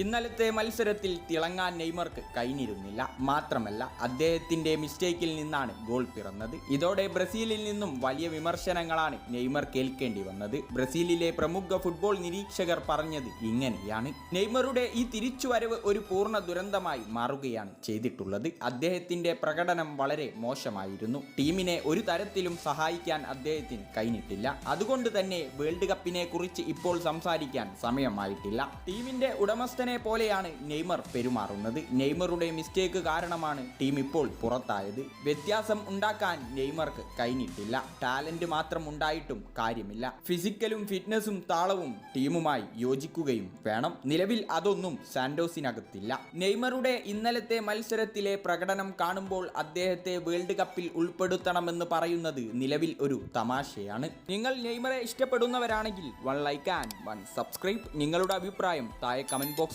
ഇന്നലത്തെ മത്സരത്തിൽ തിളങ്ങാൻ നെയ്മർക്ക് കഴിഞ്ഞിരുന്നില്ല. മാത്രമല്ല അദ്ദേഹത്തിന്റെ മിസ്റ്റേക്കിൽ നിന്നാണ് ഗോൾ പിറന്നത്. ഇതോടെ ബ്രസീലിൽ നിന്നും വലിയ വിമർശനങ്ങളാണ് നെയ്മർ കേൾക്കേണ്ടി വന്നത്. ബ്രസീലിലെ പ്രമുഖ ഫുട്ബോൾ നിരീക്ഷകർ പറഞ്ഞത് ഇങ്ങനെയാണ്: നെയ്മറുടെ ഈ തിരിച്ചുവരവ് ഒരു പൂർണ്ണ ദുരന്തമായി മാറുകയാണ് ചെയ്തിട്ടുള്ളത്. അദ്ദേഹത്തിന്റെ പ്രകടനം വളരെ മോശമായിരുന്നു. ടീമിനെ ഒരു തരത്തിലും സഹായിക്കാൻ അദ്ദേഹത്തിന് കഴിഞ്ഞിട്ടില്ല. അതുകൊണ്ട് തന്നെ വേൾഡ് കപ്പിനെ കുറിച്ച് ഇപ്പോൾ സംസാരിക്കാൻ സമയമായിട്ടില്ല. ടീമിന്റെ ഉടമസ്ഥ പോലെയാണ് നെയ്മർ പെരുമാറുന്നത്. നെയ്മറുടെ മിസ്റ്റേക്ക് കാരണമാണ് ടീം ഇപ്പോൾ പുറത്തായത്. വ്യത്യാസം ഉണ്ടാക്കാൻ നെയ്മർക്ക് കഴിഞ്ഞിട്ടില്ല. ടാലന്റ് മാത്രം ഉണ്ടായിട്ടും കാര്യമില്ല. ഫിസിക്കലും ഫിറ്റ്നസും താളവും ടീമുമായി യോജിക്കുകയും വേണം. നിലവിൽ അതൊന്നും സാന്റോസിനകത്തില്ല. നെയ്മറുടെ ഇന്നലത്തെ മത്സരത്തിലെ പ്രകടനം കാണുമ്പോൾ അദ്ദേഹത്തെ വേൾഡ് കപ്പിൽ ഉൾപ്പെടുത്തണമെന്ന് പറയുന്നത് നിലവിൽ ഒരു തമാശയാണ്. നിങ്ങൾ നെയ്മറെ ഇഷ്ടപ്പെടുന്നവരാണെങ്കിൽ 1 ലൈക്ക് ആൻഡ് 1 സബ്സ്ക്രൈബ്. നിങ്ങളുടെ അഭിപ്രായം താഴെ കമന്റ് ബോക്സ്